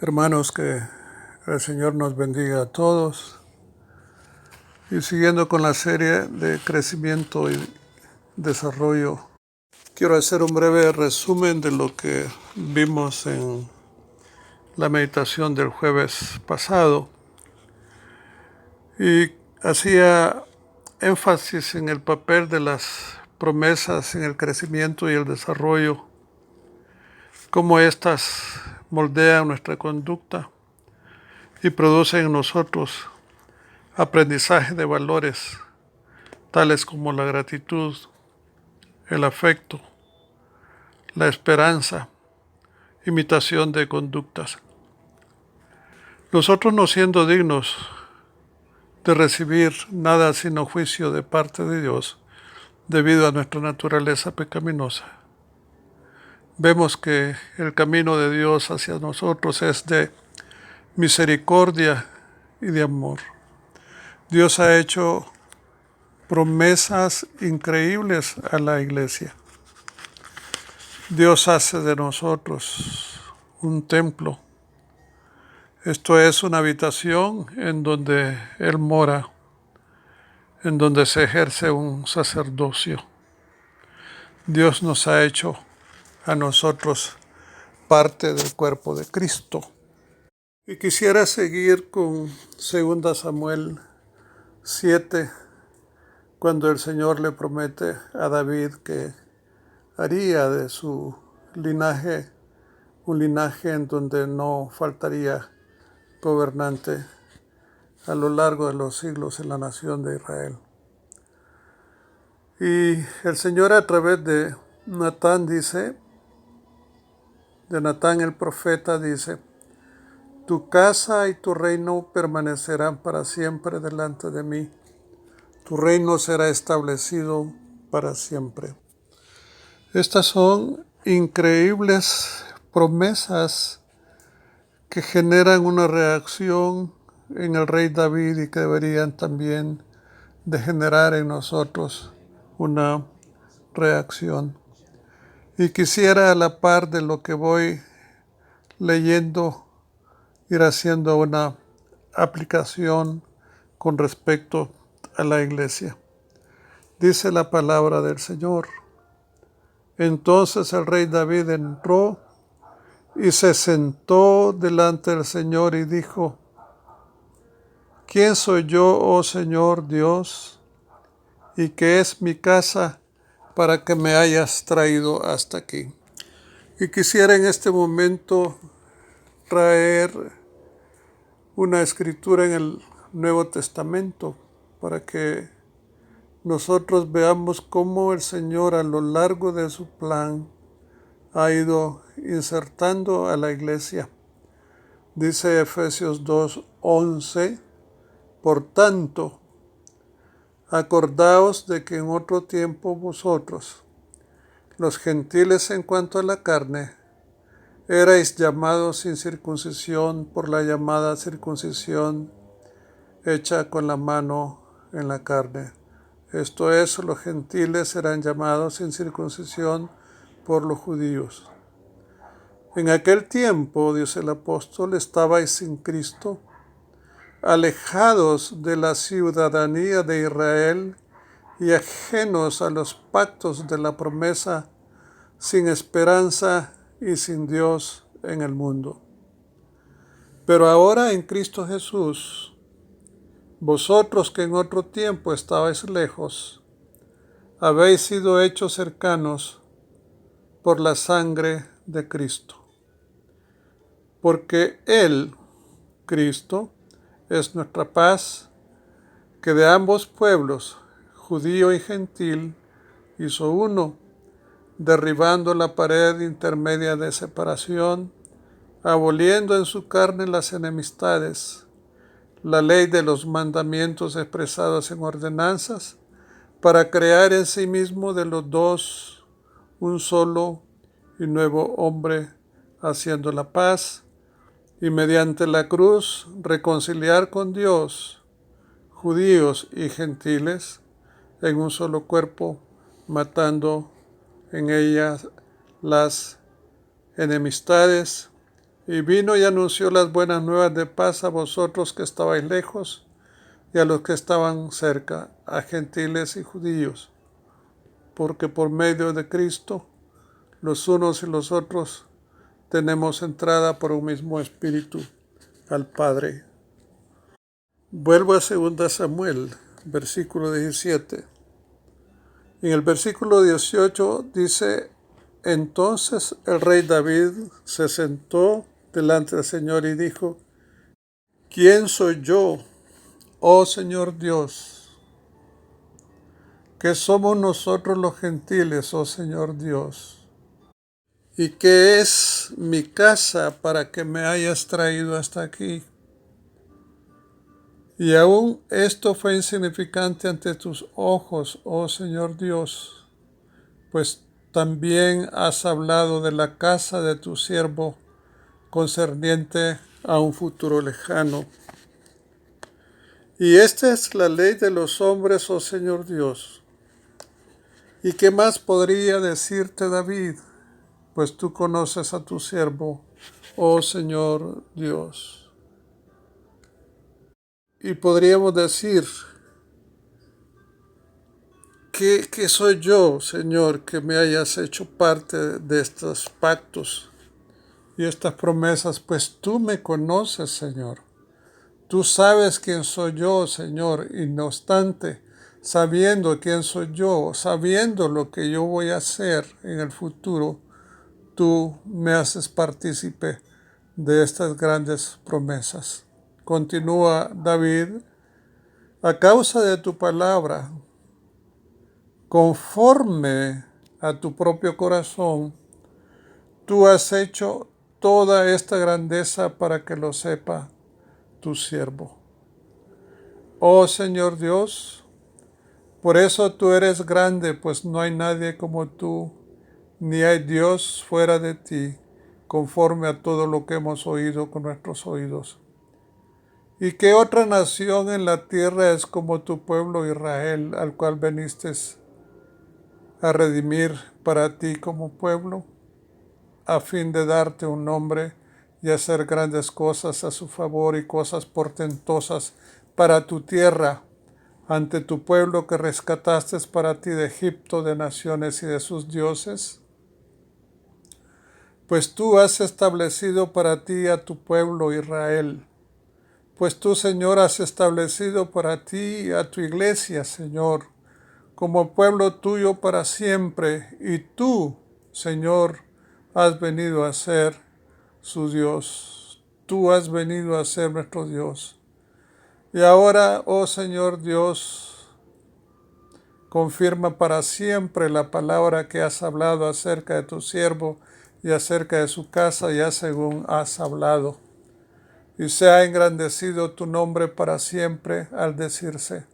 Hermanos, que el Señor nos bendiga a todos. Y siguiendo con la serie de crecimiento y desarrollo, quiero hacer un breve resumen de lo que vimos en la meditación del jueves pasado. Y hacía énfasis en el papel de las promesas en el crecimiento y el desarrollo, cómo éstas moldean nuestra conducta y producen en nosotros aprendizaje de valores tales como la gratitud, el afecto, la esperanza, imitación de conductas. Nosotros no siendo dignos de recibir nada sino juicio de parte de Dios debido a nuestra naturaleza pecaminosa, vemos que el camino de Dios hacia nosotros es de misericordia y de amor. Dios ha hecho promesas increíbles a la iglesia. Dios hace de nosotros un templo. Esto es una habitación en donde Él mora, en donde se ejerce un sacerdocio. Dios nos ha hecho a nosotros parte del cuerpo de Cristo. Y quisiera seguir con 2 Samuel 7, cuando el Señor le promete a David que haría de su linaje un linaje en donde no faltaría gobernante a lo largo de los siglos en la nación de Israel. Y el Señor a través de Natán dice, de Natán el profeta dice, tu casa y tu reino permanecerán para siempre delante de mí. Tu reino será establecido para siempre. Estas son increíbles promesas que generan una reacción en el rey David y que deberían también de generar en nosotros una reacción. Y quisiera, a la par de lo que voy leyendo, ir haciendo una aplicación con respecto a la iglesia. Dice la palabra del Señor. Entonces el rey David entró y se sentó delante del Señor y dijo, ¿quién soy yo, oh Señor Dios, y qué es mi casa para que me hayas traído hasta aquí? Y quisiera en este momento traer una escritura en el Nuevo Testamento para que nosotros veamos cómo el Señor a lo largo de su plan ha ido insertando a la iglesia. Dice Efesios 2:11, por tanto, acordaos de que en otro tiempo vosotros, los gentiles en cuanto a la carne, erais llamados sin circuncisión por la llamada circuncisión hecha con la mano en la carne. Esto es, los gentiles serán llamados sin circuncisión por los judíos. En aquel tiempo, dice el apóstol, estabais sin Cristo, alejados de la ciudadanía de Israel y ajenos a los pactos de la promesa, sin esperanza y sin Dios en el mundo. Pero ahora en Cristo Jesús, vosotros que en otro tiempo estabais lejos, habéis sido hechos cercanos por la sangre de Cristo. Porque Él, Cristo, es nuestra paz, que de ambos pueblos, judío y gentil, hizo uno, derribando la pared intermedia de separación, aboliendo en su carne las enemistades, la ley de los mandamientos expresados en ordenanzas, para crear en sí mismo de los dos un solo y nuevo hombre, haciendo la paz, y mediante la cruz reconciliar con Dios judíos y gentiles en un solo cuerpo, matando en ellas las enemistades, Y vino y anunció las buenas nuevas de paz a vosotros que estabais lejos y a los que estaban cerca, a gentiles y judíos, porque por medio de Cristo, los unos y los otros, tenemos entrada por un mismo espíritu al Padre. Vuelvo a 2 Samuel, versículo 17. En el versículo 18 dice: entonces el rey David se sentó delante del Señor y dijo: ¿quién soy yo, oh Señor Dios? ¿Qué somos nosotros los gentiles, oh Señor Dios? ¿Y qué es mi casa para que me hayas traído hasta aquí? Y aún esto fue insignificante ante tus ojos, oh Señor Dios, pues también has hablado de la casa de tu siervo concerniente a un futuro lejano. Y esta es la ley de los hombres, oh Señor Dios. ¿Y qué más podría decirte David? Pues tú conoces a tu siervo, oh Señor Dios. Y podríamos decir: ¿qué soy yo, Señor, que me hayas hecho parte de estos pactos y estas promesas? Pues tú me conoces, Señor. Tú sabes quién soy yo, Señor, y no obstante, sabiendo quién soy yo, sabiendo lo que yo voy a hacer en el futuro, tú me haces partícipe de estas grandes promesas. Continúa David: a causa de tu palabra, conforme a tu propio corazón, tú has hecho toda esta grandeza para que lo sepa tu siervo. Oh Señor Dios, por eso tú eres grande, pues no hay nadie como tú, ni hay Dios fuera de ti, conforme a todo lo que hemos oído con nuestros oídos. ¿Y qué otra nación en la tierra es como tu pueblo Israel, al cual viniste a redimir para ti como pueblo, a fin de darte un nombre y hacer grandes cosas a su favor y cosas portentosas para tu tierra, ante tu pueblo que rescataste para ti de Egipto, de naciones y de sus dioses? Pues tú has establecido para ti a tu pueblo Israel. Pues tú, Señor, has establecido para ti a tu iglesia, Señor, como pueblo tuyo para siempre. Y tú, Señor, has venido a ser su Dios. Tú has venido a ser nuestro Dios. Y ahora, oh Señor Dios, confirma para siempre la palabra que has hablado acerca de tu siervo y acerca de su casa, ya según has hablado. Y sea engrandecido tu nombre para siempre al decirse: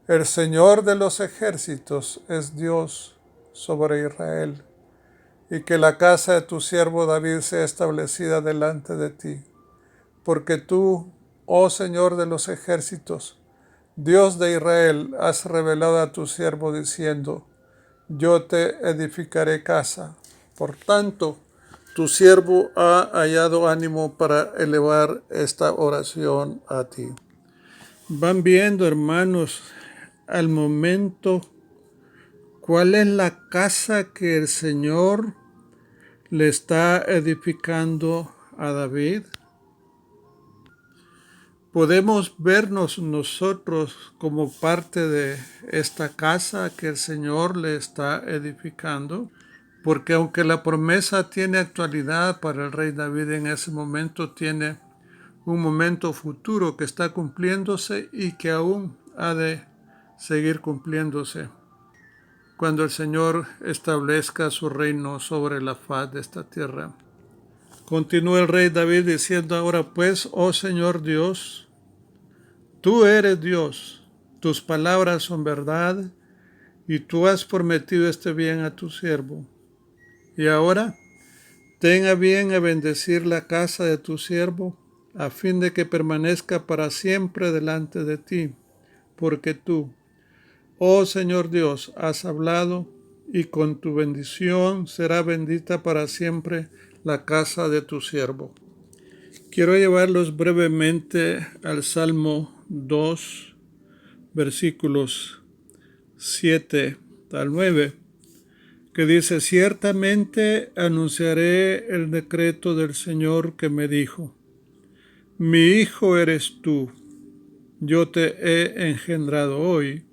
el Señor de los ejércitos es Dios sobre Israel. Y que la casa de tu siervo David sea establecida delante de ti. Porque tú, oh Señor de los ejércitos, Dios de Israel, has revelado a tu siervo diciendo: yo te edificaré casa. Por tanto, tu siervo ha hallado ánimo para elevar esta oración a ti. Van viendo, hermanos, al momento cuál es la casa que el Señor le está edificando a David. Podemos vernos nosotros como parte de esta casa que el Señor le está edificando, porque aunque la promesa tiene actualidad para el rey David en ese momento, tiene un momento futuro que está cumpliéndose y que aún ha de seguir cumpliéndose cuando el Señor establezca su reino sobre la faz de esta tierra. Continúa el rey David diciendo: ahora pues, oh Señor Dios, tú eres Dios, tus palabras son verdad, y tú has prometido este bien a tu siervo. Y ahora, ten a bien a bendecir la casa de tu siervo, a fin de que permanezca para siempre delante de ti, porque tú, oh Señor Dios, has hablado, y con tu bendición será bendita para siempre la casa de tu siervo. Quiero llevarlos brevemente al Salmo 2, versículos 7 al 9, que dice: ciertamente anunciaré el decreto del Señor que me dijo, mi hijo eres tú, yo te he engendrado hoy.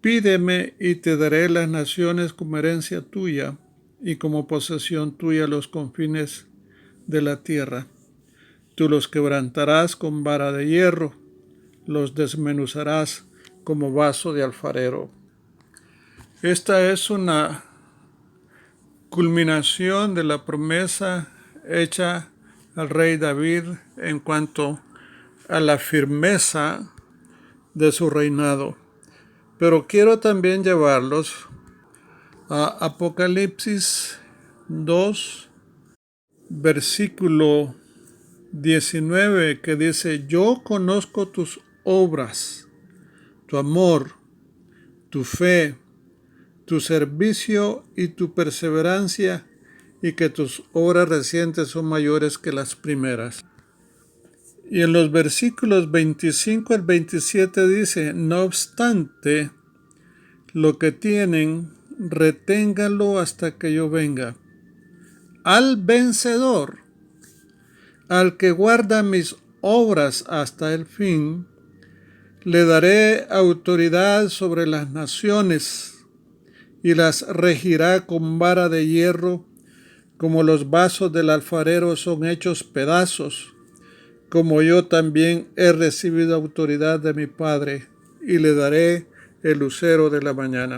Pídeme y te daré las naciones como herencia tuya y como posesión tuya los confines de la tierra. Tú los quebrantarás con vara de hierro, los desmenuzarás como vaso de alfarero. Esta es una culminación de la promesa hecha al rey David en cuanto a la firmeza de su reinado. Pero quiero también llevarlos a Apocalipsis 2, versículo 19, que dice: yo conozco tus obras, tu amor, tu fe, tu servicio y tu perseverancia, y que tus obras recientes son mayores que las primeras. Y en los versículos 25 al 27 dice: no obstante, lo que tienen, reténganlo hasta que yo venga. Al vencedor, al que guarda mis obras hasta el fin, le daré autoridad sobre las naciones y las regirá con vara de hierro, como los vasos del alfarero son hechos pedazos, como yo también he recibido autoridad de mi Padre, y le daré el lucero de la mañana.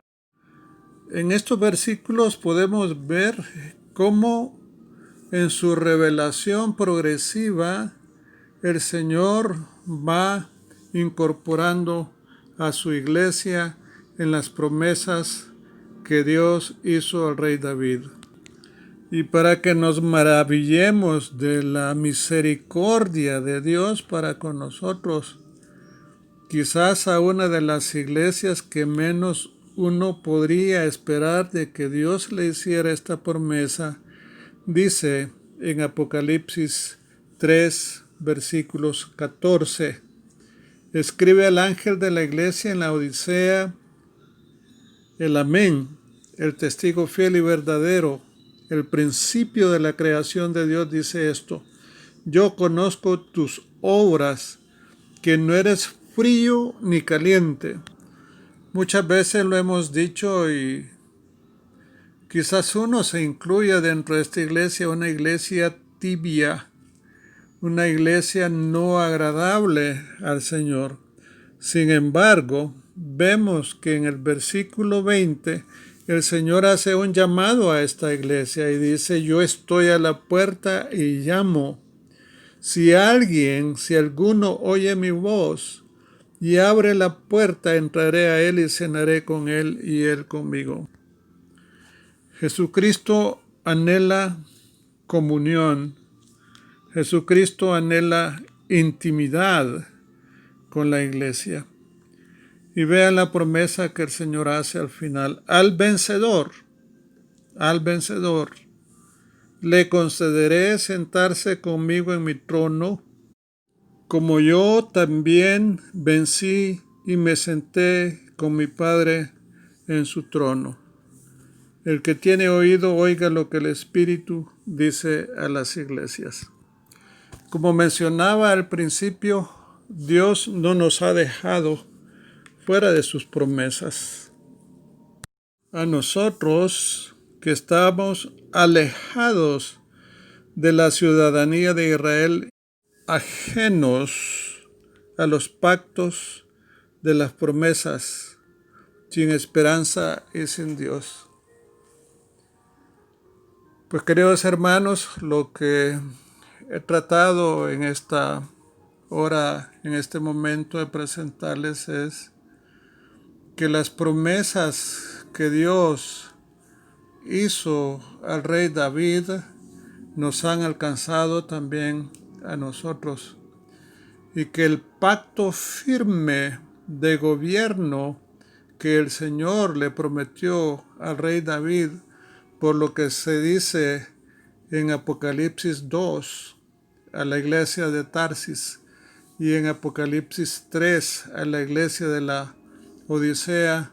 En estos versículos podemos ver cómo en su revelación progresiva el Señor va incorporando a su iglesia en las promesas que Dios hizo al rey David. Y para que nos maravillemos de la misericordia de Dios para con nosotros, quizás a una de las iglesias que menos uno podría esperar de que Dios le hiciera esta promesa, dice en Apocalipsis 3, versículos 14, escribe al ángel de la iglesia en la Odisea, el Amén, el testigo fiel y verdadero, el principio de la creación de Dios, dice esto: yo conozco tus obras, que no eres frío ni caliente. Muchas veces lo hemos dicho y quizás uno se incluya dentro de esta iglesia, una iglesia tibia, una iglesia no agradable al Señor. Sin embargo, vemos que en el versículo 20 el Señor hace un llamado a esta iglesia y dice: yo estoy a la puerta y llamo. Si alguno oye mi voz y abre la puerta, entraré a él y cenaré con él y él conmigo. Jesucristo anhela comunión. Jesucristo anhela intimidad con la iglesia. Y vean la promesa que el Señor hace al final: al vencedor, le concederé sentarse conmigo en mi trono, como yo también vencí y me senté con mi Padre en su trono. El que tiene oído, oiga lo que el Espíritu dice a las iglesias. Como mencionaba al principio, Dios no nos ha dejado fuera de sus promesas. A nosotros, que estamos alejados de la ciudadanía de Israel, ajenos a los pactos de las promesas, sin esperanza y sin Dios. Pues, queridos hermanos, lo que he tratado en esta hora, en este momento, de presentarles es que las promesas que Dios hizo al rey David nos han alcanzado también a nosotros, y que el pacto firme de gobierno que el Señor le prometió al rey David, por lo que se dice en Apocalipsis 2, a la iglesia de Tarsis, y en Apocalipsis 3 a la iglesia de la Odisea,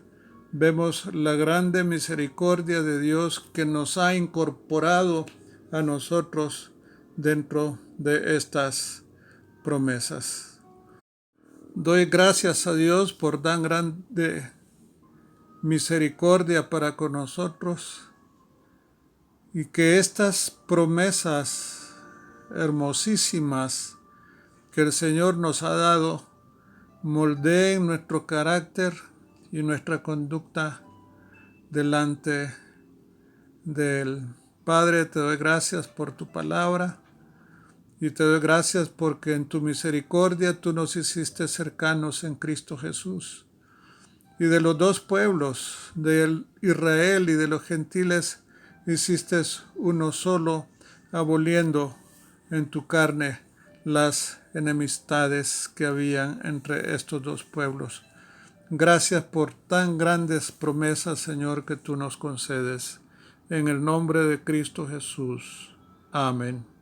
vemos la grande misericordia de Dios que nos ha incorporado a nosotros dentro de estas promesas. Doy gracias a Dios por tan grande misericordia para con nosotros, y que estas promesas hermosísimas que el Señor nos ha dado moldeen nuestro carácter y nuestra conducta delante de Él. Padre, te doy gracias por tu palabra y te doy gracias porque en tu misericordia tú nos hiciste cercanos en Cristo Jesús. Y de los dos pueblos, de Israel y de los gentiles, hiciste uno solo, aboliendo en tu carne las enemistades que habían entre estos dos pueblos. Gracias por tan grandes promesas, Señor, que tú nos concedes. En el nombre de Cristo Jesús. Amén.